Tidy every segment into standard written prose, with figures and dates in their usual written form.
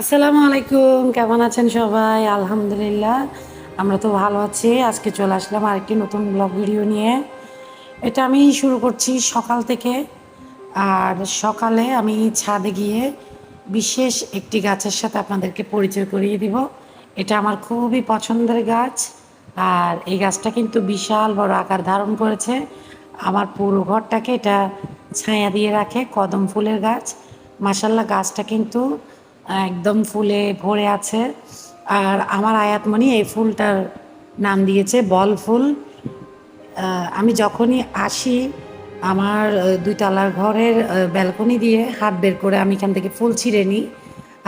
আসসালামু আলাইকুম, কেমন আছেন সবাই? আলহামদুলিল্লাহ, আমরা তো ভালো আছি। আজকে চলে আসলাম আরেকটি নতুন ব্লগ ভিডিও নিয়ে। এটা আমি শুরু করছি সকাল থেকে। আর সকালে আমি ছাদে গিয়ে বিশেষ একটি গাছের সাথে আপনাদেরকে পরিচয় করিয়ে দিব। এটা আমার খুবই পছন্দের গাছ। আর এই গাছটা কিন্তু বিশাল বড় আকার ধারণ করেছে। আমার পুরো ঘরটাকে এটা ছায়া দিয়ে রাখে। কদম ফুলের গাছ। মাশাল্লাহ, গাছটা কিন্তু একদম ফুলে ভরে আছে। আর আমার আয়াতমণি এই ফুলটার নাম দিয়েছে বল ফুল। আমি যখনই আসি আমার দুই তলার ঘরের ব্যালকনি দিয়ে হাত বের করে আমি এখান থেকে ফুল ছিঁড়ে নিই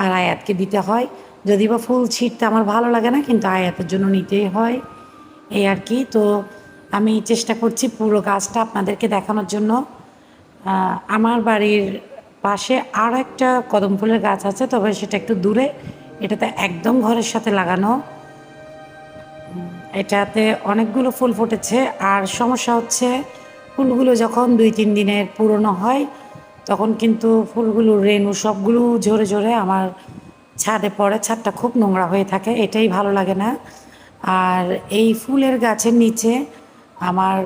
আর আয়াতকে দিতে হয়। যদি বা ফুল ছিঁড়তে আমার ভালো লাগে না, কিন্তু আয়াতের জন্য নিতেই হয়, এই আর কি। তো আমি চেষ্টা করছি পুরো গাছটা আপনাদেরকে দেখানোর জন্য। আমার বাড়ির পাশে আর একটা কদম ফুলের গাছ আছে, তবে সেটা একটু দূরে। এটাতে একদম ঘরের সাথে লাগানো। এটাতে অনেকগুলো ফুল ফুটেছে। আর সমস্যা হচ্ছে, ফুলগুলো যখন 2-3 দিনের পুরনো হয় তখন কিন্তু ফুলগুলো রেণু সবগুলো ঝরে ঝরে আমার ছাদে পড়ে। ছাদটা খুব নোংরা হয়ে থাকে, এটাই ভালো লাগে না। আর এই ফুলের গাছের নিচে আমার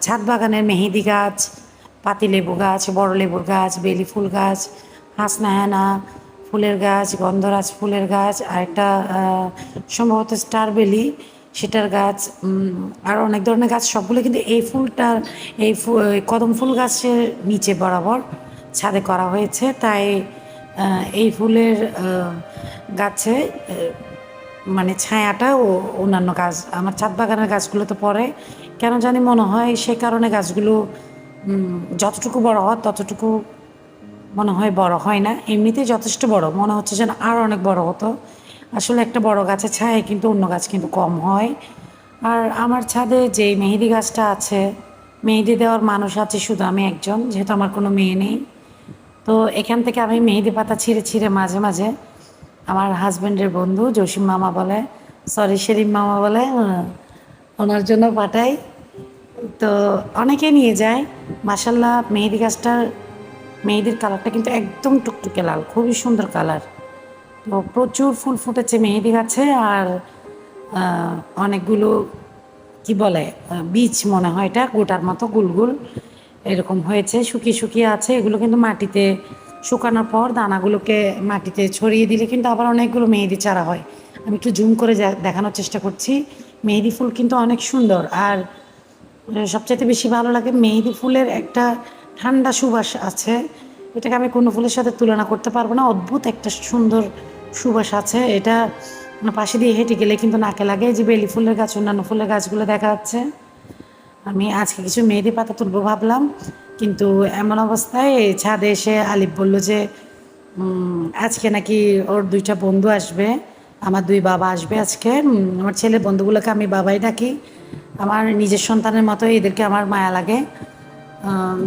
ছাদ বাগানের মেহেদি গাছ, পাতিলেবু গাছ, বড় লেবুর গাছ, বেলি ফুল গাছ, হাসনাহেনা ফুলের গাছ, গন্ধরাজ ফুলের গাছ, আর একটা সম্ভবত স্টারবেলি সেটার গাছ, আর অনেক ধরনের গাছ, সবগুলো কিন্তু এই ফুলটার এই কদম ফুল গাছের নিচে বরাবর ছাদে করা হয়েছে। তাই এই ফুলের গাছে মানে ছায়াটা ও অন্যান্য গাছ আমার ছাদ বাগানের গাছগুলোতে পড়ে। কেন জানি মনে হয় সে কারণে গাছগুলো যতটুকু বড় হয় ততটুকু মনে হয় বড় হয় না। এমনিতেই যথেষ্ট বড় মনে হচ্ছে যেন আর অনেক বড় হতো। আসলে একটা বড় গাছের ছায় কিন্তু অন্য গাছ কিন্তু কম হয়। আর আমার ছাদে যে মেহেদি গাছটা আছে, মেহেদি দেওয়ার মানুষ আছে শুধু আমি একজন, যেহেতু আমার কোনো মেয়ে নেই। তো এখান থেকে আমি মেহেদি পাতা ছিঁড়ে ছিঁড়ে মাঝে মাঝে আমার হাজব্যান্ডের বন্ধু জসিম মামা বলে, সরি সেলিম মামা বলে, ওনার জন্য পাঠাই। তো অনেকে নিয়ে যায়। মাসাল্লাহ, মেহেদি গাছটার মেহেদির কালারটা কিন্তু একদম টুকটুকে লাল, খুবই সুন্দর কালার। তো প্রচুর ফুল ফুটেছে মেহেদি গাছে। আর অনেকগুলো কি বলে বীজ মনে হয়, এটা গোটার মতো গুলগুল এরকম হয়েছে, শুকিয়ে শুকিয়ে আছে। এগুলো কিন্তু মাটিতে শুকানোর পর দানাগুলোকে মাটিতে ছড়িয়ে দিলে কিন্তু আবার অনেকগুলো মেহেদি চারা হয়। আমি একটু জুম করে দেখানোর চেষ্টা করছি। মেহেদি ফুল কিন্তু অনেক সুন্দর। আর সবচাইতে বেশি ভালো লাগে মেহেদি ফুলের একটা ঠান্ডা সুবাস আছে, এটাকে আমি কোনো ফুলের সাথে তুলনা করতে পারবো না। অদ্ভুত একটা সুন্দর সুবাস আছে এটা। পাশে দিয়ে হেঁটে গেলে কিন্তু নাকে লাগে। যে বেলি ফুলের গাছ, অন্যান্য ফুলের গাছগুলো দেখা যাচ্ছে। আমি আজকে কিছু মেহেদি পাতা তুলবো ভাবলাম, কিন্তু এমন অবস্থায় ছাদে এসে আলিফ বলল যে আজকে নাকি ওর 2টা বন্ধু আসবে, আমার 2 বাবা আসবে আজকে। আমার ছেলের বন্ধুগুলোকে আমি বাবাই ডাকি, আমার নিজের সন্তানের মতো এদেরকে আমার মায়া লাগে।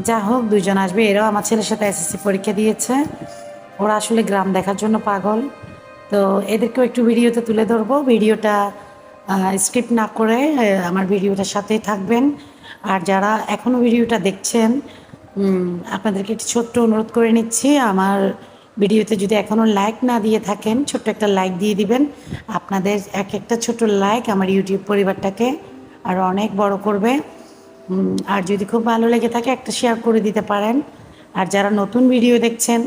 যা হোক, 2জন আসবে। এরাও আমার ছেলের সাথে এসএসসি পরীক্ষা দিয়েছে। ওরা আসলে গ্রাম দেখার জন্য পাগল। তো এদেরকেও একটু ভিডিওতে তুলে ধরবো। ভিডিওটা স্কিপ না করে আমার ভিডিওটার সাথেই থাকবেন। আর যারা এখনও ভিডিওটা দেখছেন, আপনাদেরকে একটি ছোট্ট অনুরোধ করে নিচ্ছি, আমার ভিডিওতে যদি এখনও লাইক না দিয়ে থাকেন, ছোট্ট একটা লাইক দিয়ে দিবেন। আপনাদের এক একটা ছোট লাইক আমার ইউটিউব পরিবারটাকে আরও অনেক বড় করবে। আর যদি খুব ভালো লেগে থাকে একটা শেয়ার করে দিতে পারেন। আর যারা নতুন ভিডিও দেখছেন,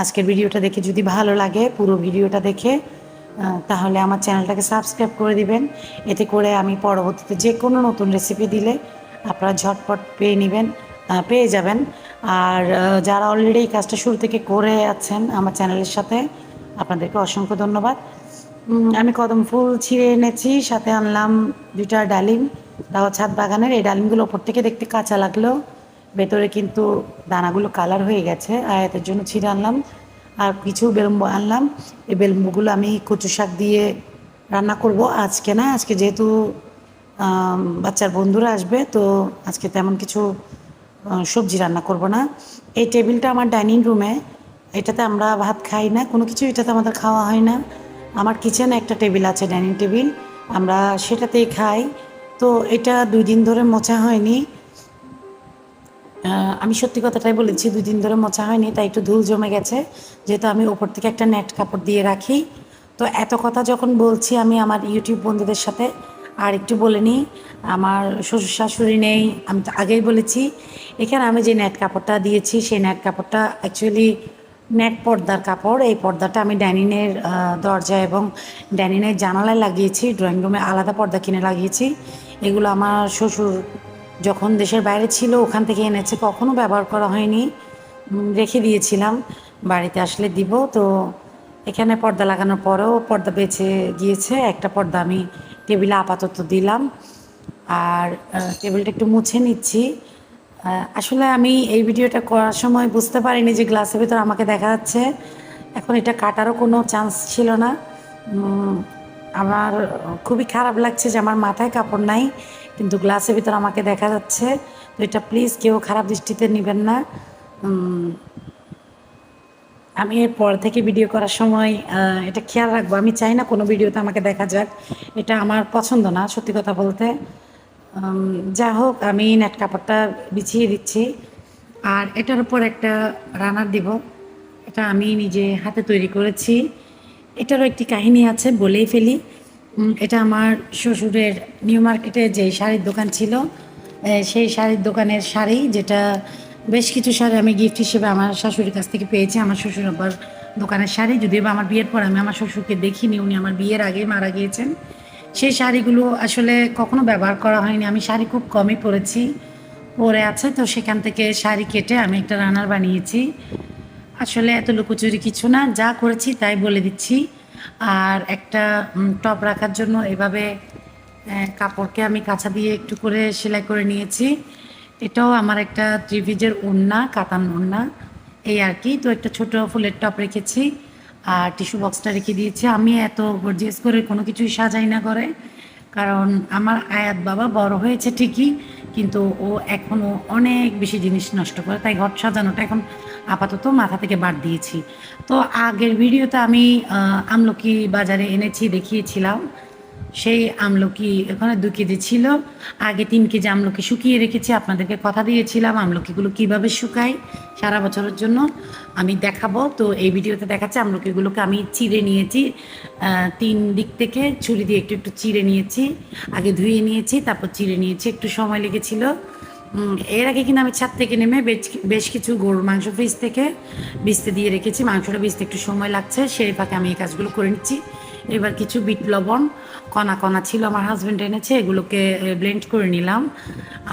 আজকের ভিডিওটা দেখে যদি ভালো লাগে, পুরো ভিডিওটা দেখে তাহলে আমার চ্যানেলটাকে সাবস্ক্রাইব করে দিবেন। এতে করে আমি পরবর্তীতে যে কোনো নতুন রেসিপি দিলে আপনারা ঝটপট পেয়ে যাবেন। আর যারা অলরেডি এই কাজটা শুরু থেকে করে আছেন আমার চ্যানেলের সাথে, আপনাদেরকে অসংখ্য ধন্যবাদ। আমি কদম ফুল ছিঁড়ে এনেছি, সাথে আনলাম 2টা ডালিম, তাও ছাদ বাগানের। এই ডালিমগুলো ওপর থেকে দেখতে কাঁচা লাগলেও ভেতরে কিন্তু দানাগুলো কালার হয়ে গেছে, আয়াতের জন্য ছিঁড়ে আনলাম। আর কিছু বেলুম্বু আনলাম। এই বেলুম্বুগুলো আমি কচু শাক দিয়ে রান্না করব আজকে। না, আজকে যেহেতু বাচ্চার বন্ধুরা আসবে, তো আজকে তেমন কিছু সবজি রান্না করব না। এই টেবিলটা আমার ডাইনিং রুমে, এটাতে আমরা ভাত খাই না, কোনো কিছু এটাতে আমাদের খাওয়া হয় না। আমার কিচেনে একটা টেবিল আছে, ডাইনিং টেবিল, আমরা সেটাতেই খাই। তো এটা 2 দিন ধরে মোছা হয়নি। আমি সত্যি কথাটাই বলেছি, 2 দিন ধরে মোছা হয়নি, তাই একটু ধুল জমে গেছে, যেহেতু আমি ওপর থেকে একটা নেট কাপড় দিয়ে রাখি। তো এত কথা যখন বলছি আমি আমার ইউটিউব বন্ধুদের সাথে, আর একটু বলে নিই, আমার শ্বশুর শাশুড়ি নেই, আমি তো আগেই বলেছি। এখানে আমি যে নেট কাপড়টা দিয়েছি সেই নেট কাপড়টা অ্যাকচুয়ালি নেট পর্দার কাপড়। এই পর্দাটা আমি ডাইনিংয়ের দরজা এবং ডাইনিংয়ের জানালায় লাগিয়েছি, ড্রয়িং রুমে আলাদা পর্দা কিনে লাগিয়েছি। এগুলো আমার শ্বশুর যখন দেশের বাইরে ছিল ওখান থেকে এনেছে, কখনো ব্যবহার করা হয়নি, রেখে দিয়েছিলাম, বাড়িতে আসলে দিব। তো এখানে পর্দা লাগানোর পরেও পর্দা বেঁচে গিয়েছে, একটা পর্দা আমি টেবিলে আপাতত দিলাম। আর টেবিলটা একটু মুছে নিচ্ছি। আসলে আমি এই ভিডিওটা করার সময় বুঝতে পারিনি যে গ্লাসের ভিতর আমাকে দেখা যাচ্ছে। এখন এটা কাটারও কোনো চান্স ছিল না। আমার খুবই খারাপ লাগছে যে আমার মাথায় কাপড় নাই, কিন্তু গ্লাসের ভিতর আমাকে দেখা যাচ্ছে। তো এটা প্লিজ কেউ খারাপ দৃষ্টিতে নেবেন না। আমি এরপর থেকে ভিডিও করার সময় এটা খেয়াল রাখবো। আমি চাই না কোনো ভিডিওতে আমাকে দেখা যাক, এটা আমার পছন্দ না সত্যি কথা বলতে। যা হোক, আমি নেট কাপড়টা বিছিয়ে দিচ্ছি। আর এটার উপর একটা রানার দিব, এটা আমি নিজে হাতে তৈরি করেছি। এটারও একটি কাহিনী আছে, বলেই ফেলি। এটা আমার শ্বশুরের নিউ মার্কেটে যে শাড়ির দোকান ছিল, সেই শাড়ির দোকানের শাড়ি, যেটা বেশ কিছু শাড়ি আমি গিফট হিসেবে আমার শাশুড়ির কাছ থেকে পেয়েছি। আমার শ্বশুর আবার দোকানের শাড়ি, যদিও বা আমার বিয়ের পর আমি আমার শ্বশুরকে দেখিনি, উনি আমার বিয়ের আগে মারা গিয়েছেন। সেই শাড়িগুলো আসলে কখনো ব্যবহার করা হয়নি, আমি শাড়ি খুব কমই পরেছি, পরে আছে। তো সেখান থেকে শাড়ি কেটে আমি একটা রানার বানিয়েছি। আসলে এত লুকোচুরি কিছু না, যা করেছি তাই বলে দিচ্ছি। আর একটা টপ রাখার জন্য এভাবে কাপড়কে আমি কাঁচা দিয়ে একটু করে সেলাই করে নিয়েছি। এটাও আমার একটা ত্রিভিজের ওড়না, কাতান ওড়না, এই আর কি। তো একটা ছোট ফুলের টপ রেখেছি, আর টিস্যু বক্সটা রেখে দিয়েছি। আমি এত গর্জিয়াস করে কোনো কিছুই সাজাই না করে, কারণ আমার আয়াত বাবা বড় হয়েছে ঠিকই, কিন্তু ও এখনও অনেক বেশি জিনিস নষ্ট করে, তাই ঘর সাজানোটা এখন আপাতত মাথা থেকে বাদ দিয়েছি। তো আগের ভিডিওতে আমি আমলকি বাজারে এনেছি, দেখিয়েছিলাম। সেই আমলকি এখানে 2 কেজি ছিল, আগে 3 কেজি আমলকি শুকিয়ে রেখেছি, আপনাদেরকে কথা দিয়েছিলাম আমলকিগুলো কীভাবে শুকাই সারা বছরের জন্য আমি দেখাবো। তো এই ভিডিওতে দেখাচ্ছে আমলকিগুলোকে আমি চিড়ে নিয়েছি, 3 দিক থেকে ছুরি দিয়ে একটু একটু চিড়ে নিয়েছি। আগে ধুয়ে নিয়েছি, তারপর চিড়ে নিয়েছি, একটু সময় লেগেছিল। এর আগে কিন্তু আমি ছাদ থেকে নেমে বেশ কিছু গরুর মাংস ফ্রিজ থেকে ভিজতে দিয়ে রেখেছি, মাংসটা ভিজতে একটু সময় লাগছে, সেই ফাঁকে আমি এই কাজগুলো করে নিচ্ছি। এবার কিছু বিট লবণ কণা কণা ছিল আমার হাজব্যান্ড এনেছে, এগুলোকে ব্লেন্ড করে নিলাম।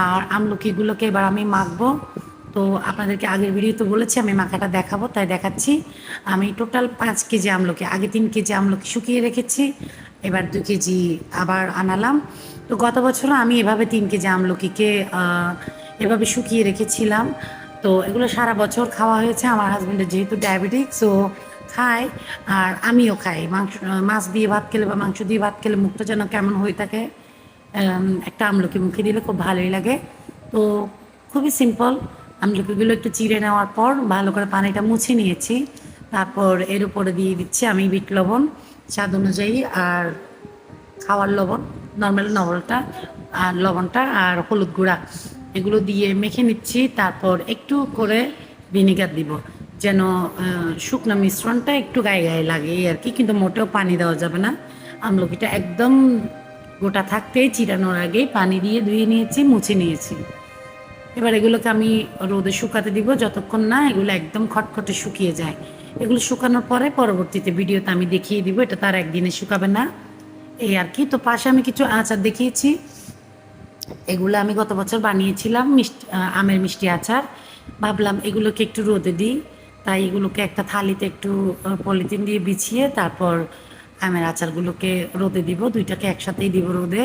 আর আমলকিগুলোকে এবার আমি মাখবো। তো আপনাদেরকে আগের ভিডিওতে বলেছি আমি মাখাটা দেখাবো, তাই দেখাচ্ছি। আমি টোটাল 5 কেজি আমলকি, আগে 3 কেজি আমলকি শুকিয়ে রেখেছি, এবার 2 কেজি আবার আনালাম। তো গত বছরও আমি এভাবে 3 কেজি আমলকিকে এভাবে শুকিয়ে রেখেছিলাম। তো এগুলো সারা বছর খাওয়া হয়েছে। আমার হাজব্যান্ডের যেহেতু ডায়াবেটিক্স, ও খায়, আর আমিও খাই। মাছ দিয়ে ভাত খেলে বা মাংস দিয়ে ভাত খেলে মুখটা যেন কেমন হয়ে থাকে, একটা আমলকি মুখে দিলে খুব ভালোই লাগে। তো খুবই সিম্পল। আমলকিগুলো একটু চিড়ে নেওয়ার পর ভালো করে পানিটা মুছে নিয়েছি, তারপর এর উপরে দিয়ে দিচ্ছি আমি বিট লবণ স্বাদ অনুযায়ী, আর খাওয়ার লবণ, নর্মাল লবণটা, আর লবণটা আর হলুদ গুঁড়া, এগুলো দিয়ে মেখে নিচ্ছি। তারপর একটু করে ভিনেগার দিব, যেন শুকনো মিশ্রণটা একটু গায়ে গায়ে লাগে, এই আর কি। কিন্তু মোটেও পানি দেওয়া যাবে না, আমলকিটা একদম গোটা থাকতেই চিরানোর আগেই পানি দিয়ে ধুয়ে নিয়েছি, মুছে নিয়েছি। এবার এগুলোকে আমি রোদে শুকাতে দিব, যতক্ষণ না এগুলো একদম খটখটে শুকিয়ে যায়। এগুলো শুকানোর পরে পরবর্তীতে ভিডিওতে আমি দেখিয়ে দিব, এটা তার একদিনে শুকাবে না, এই আর কি। তো পাশে আমি কিছু আচার দেখিয়েছি, এগুলো আমি গত বছর বানিয়েছিলাম, আমের মিষ্টি আচার। ভাবলাম এগুলোকে একটু রোদে দিই, তাই এগুলোকে একটা থালিতে একটু পলিথিন দিয়ে বিছিয়ে তারপর আমের আচারগুলোকে রোদে দিব, দুইটাকে একসাথেই দিব রোদে,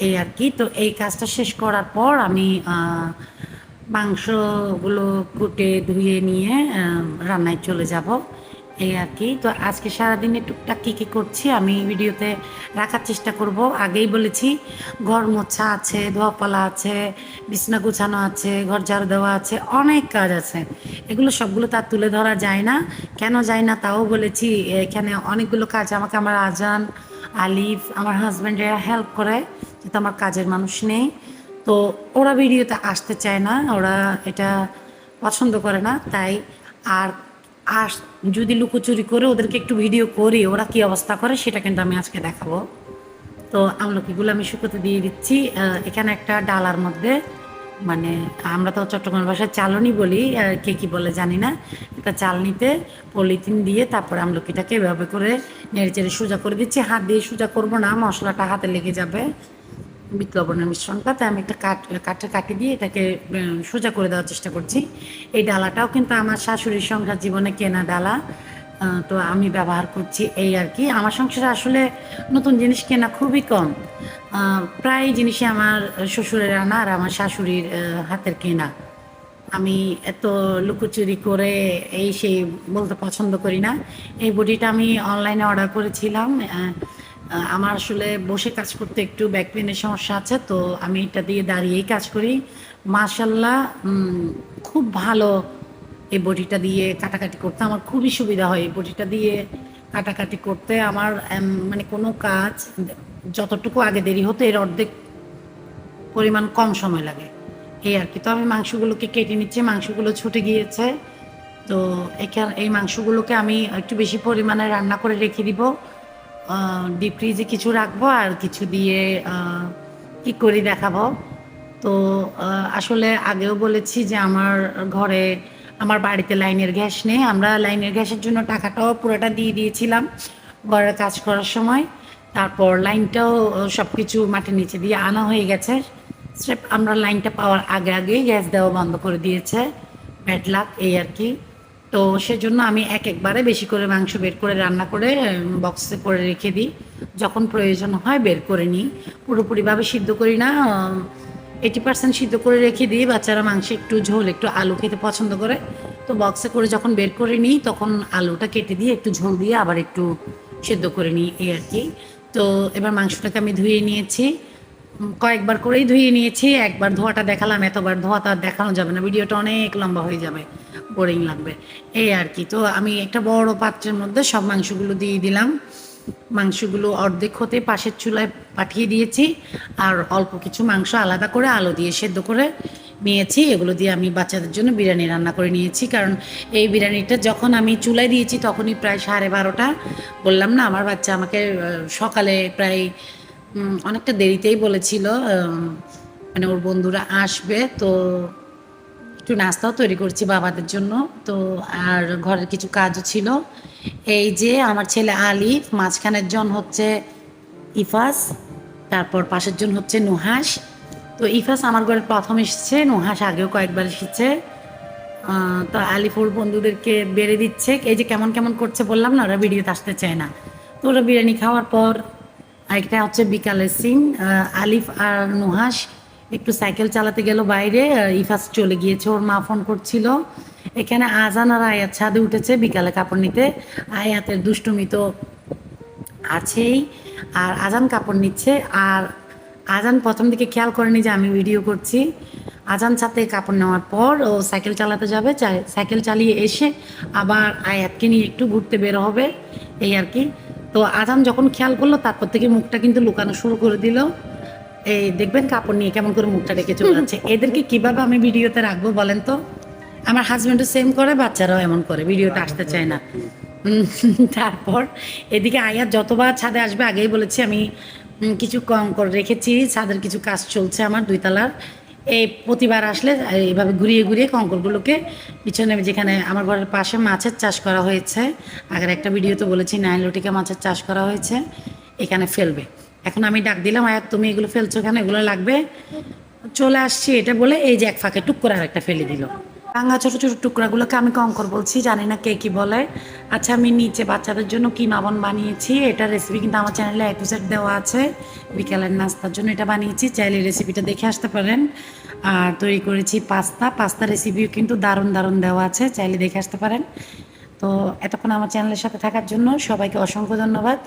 এই আর কি। তো এই কাজটা শেষ করার পর আমি মাংসগুলো কুটে ধুয়ে নিয়ে রান্নায় চলে যাব, এই আর কি। তো আজকে সারাদিনে টুকটাক কী কী করছি আমি ভিডিওতে রাখার চেষ্টা করব। আগেই বলেছি, ঘর মোছা আছে, ধোয়াপালা আছে, বিছনা গুছানো আছে, ঘর ঝাড়ু দেওয়া আছে, অনেক কাজ আছে। এগুলো সবগুলো তার তুলে ধরা যায় না, কেন যায় না তাও বলেছি। এখানে অনেকগুলো কাজ আমাকে আমার আজান, আলিফ, আমার হাজব্যান্ডেরা হেল্প করে, যেহেতু আমার কাজের মানুষ নেই। তো ওরা ভিডিওতে আসতে চায় না, ওরা এটা পছন্দ করে না। তাই আর আস যদি লুকোচুরি করে ওদেরকে একটু ভিডিও করি ওরা কী অবস্থা করে সেটা কিন্তু আমি আজকে দেখাবো। তো আমলকিগুলো আমি শুকোতে দিয়ে দিচ্ছি। এখানে একটা ডালার মধ্যে, মানে আমরা তো চট্টগ্রাম ভাষায় চালনি বলি, কে কী বলে জানি না, একটা চালনিতে পলিথিন দিয়ে তারপরে আমলকিটাকে এভাবে করে নেড়ে চেড়ে সোজা করে দিচ্ছি। হাত দিয়ে সোজা করবো না, মশলাটা হাতে লেগে যাবে, বিট লবণের মিশ্রণটা। তাই আমি একটা কাঠি দিয়ে এটাকে সোজা করে দেওয়ার চেষ্টা করছি। এই ডালাটাও কিন্তু আমার শাশুড়ির সংসার জীবনে কেনা ডালা, তো আমি ব্যবহার করছি এই আর কি। আমার সংসারে আসলে নতুন জিনিস কেনা খুবই কম, প্রায় জিনিসই আমার শ্বশুরের আনা আর আমার শাশুড়ির হাতের কেনা। আমি এত লুকোচুরি করে এই সেই বলতে পছন্দ করি না। এই বডিটা আমি অনলাইনে অর্ডার করেছিলাম। আমার আসলে বসে কাজ করতে একটু ব্যাক পেনের সমস্যা আছে, তো আমি এটা দিয়ে দাঁড়িয়েই কাজ করি। মাশাল্লাহ, খুব ভালো। এই বডিটা দিয়ে কাটাকাটি করতে আমার খুবই সুবিধা হয়। এই বডিটা দিয়ে কাটাকাটি করতে আমার মানে কোনো কাজ যতটুকু আগে দেরি হতো এর অর্ধেক পরিমাণ কম সময় লাগে এই আর কি। তো আমি মাংসগুলোকে কেটে নিচ্ছি, মাংসগুলো ছুটে গিয়েছে। তো এখানে এই মাংসগুলোকে আমি একটু বেশি পরিমাণে রান্না করে রেখে দিব, ডিপ ফ্রিজে কিছু রাখবো আর কিছু দিয়ে কি করি দেখাবো। তো আসলে আগেও বলেছি যে আমার ঘরে আমার বাড়িতে লাইনের গ্যাস নেই। আমরা লাইনের গ্যাসের জন্য টাকাটাও পুরোটা দিয়ে দিয়েছিলাম ঘরের কাজ করার সময়। তারপর লাইনটাও সব কিছু মাটির নিচে দিয়ে আনা হয়ে গেছে। স্রেফ আমরা লাইনটা পাওয়ার আগে আগেই গ্যাস দেওয়া বন্ধ করে দিয়েছে, ব্যাড লাক এই আর কি। তো সেজন্য আমি একবারে বেশি করে মাংস বের করে রান্না করে বক্সে করে রেখে দিই, যখন প্রয়োজন হয় বের করে নিই। পুরোপুরিভাবে সিদ্ধ করি না, 80% সিদ্ধ করে রেখে দিই। বাচ্চারা মাংস একটু ঝোল একটু আলু খেতে পছন্দ করে, তো বক্সে করে যখন বের করে নিই তখন আলুটা কেটে দিয়ে একটু ঝোল দিয়ে আবার একটু সেদ্ধ করে নিই এই আর কি। তো এবার মাংসটাকে আমি ধুয়ে নিয়েছি, কয়েকবার করেই ধুয়ে নিয়েছি। একবার ধোয়াটা দেখালাম, এতবার ধোয়াটা আর দেখানো যাবে না, ভিডিওটা অনেক লম্বা হয়ে যাবে, বোরিং লাগবে এই আর কি। তো আমি একটা বড় পাত্রের মধ্যে সব মাংসগুলো দিয়ে দিলাম। মাংসগুলো অর্ধেক হতে পাশের চুলায় পাঠিয়ে দিয়েছি, আর অল্প কিছু মাংস আলাদা করে আলু দিয়ে সেদ্ধ করে নিয়েছি। এগুলো দিয়ে আমি বাচ্চাদের জন্য বিরিয়ানি রান্না করে নিয়েছি, কারণ এই বিরিয়ানিটা যখন আমি চুলায় দিয়েছি তখনই প্রায় 12:30। বললাম না আমার বাচ্চা আমাকে সকালে প্রায় অনেকটা দেরিতেই বলেছিল, মানে ওর বন্ধুরা আসবে, তো একটু নাস্তাও তৈরি করছি বাবাদের জন্য। তো আর ঘরের কিছু কাজও ছিল। এই যে আমার ছেলে আলিফ, মাঝখানের জন হচ্ছে ইফাস, তারপর পাশের জন হচ্ছে নুহাস। তো ইফাস আমার ঘরে প্রথম এসেছে, নুহাস আগেও কয়েকবার এসেছে। তো আলিফ ওর বন্ধুদেরকে বেড়ে দিচ্ছে। এই যে কেমন কেমন করছে বললাম না, ওরা ভিডিওতে আসতে চায় না। তো ওরা বিরিয়ানি খাওয়ার পর একটা হচ্ছে বিকালের সিন, আলিফ আর নুহাস একটু সাইকেল চালাতে গেল বাইরে, ইফাস চলে গিয়েছে, ওর মা ফোন করছিল। এখানে আজান আর আয়াত ছাদে উঠেছে বিকালে কাপড় নিতে। আয়াতের দুষ্টুমি তো আছেই, আর আজান কাপড় নিচ্ছে। আর আজান প্রথম দিকে খেয়াল করেনি যে আমি ভিডিও করছি। আজান ছাদে কাপড় নেওয়ার পর ও সাইকেল চালাতে যাবে, সাইকেল চালিয়ে এসে আবার আয়াতকে নিয়ে একটু ঘুরতে বের হবে এই আর কি। তো আজান যখন খেয়াল করলো তারপর থেকে মুখটা কিন্তু লুকানো শুরু করে দিল। এই দেখবেন কাপড় নিয়ে কেমন করে মুখটা রেখে চলে যাচ্ছে। এদেরকে কিভাবে আমি ভিডিওতে রাখবো বলেন তো? আমার হাজব্যান্ডও সেম করে, বাচ্চারাও এমন করে, ভিডিওটা আসতে চায় না। তারপর এদিকে আয়াত যতবার ছাদে আসবে, আগেই বলেছি আমি কিছু কম করে রেখেছি, ছাদের কিছু কাজ চলছে আমার 2 তলার। এই প্রতিবার আসলে এইভাবে ঘুরিয়ে ঘুরিয়ে কঙ্করগুলোকে পিছনে, যেখানে আমার ঘরের পাশে মাছের চাষ করা হয়েছে, আগের একটা ভিডিওতে বলেছি নাইলটিকা মাছের চাষ করা হয়েছে, এখানে ফেলবে। এখন আমি ডাক দিলাম, আয়াত তুমি এগুলো ফেলছো কেন, এগুলো লাগবে, চলে আসছি এটা বলে এই যে এক ফাঁকে টুক করে আরেকটা ফেলে দিল। ভাঙা ছোটো ছোটো টুকরাগুলোকে আমি কঙ্কর বলছি, জানি না কে কী বলে। আচ্ছা, আমি নিচে বাচ্চাদের জন্য কিমা বন বানিয়েছি, এটা রেসিপি কিন্তু আমার চ্যানেলে A to Z দেওয়া আছে। বিকালের নাস্তার জন্য এটা বানিয়েছি, চাইলে রেসিপিটা দেখে আসতে পারেন। আর তৈরি করেছি পাস্তা রেসিপিও কিন্তু দারুণ দারুণ দেওয়া আছে, চাইলে দেখে আসতে পারেন। তো এতক্ষণ আমার চ্যানেলের সাথে থাকার জন্য সবাইকে অসংখ্য ধন্যবাদ।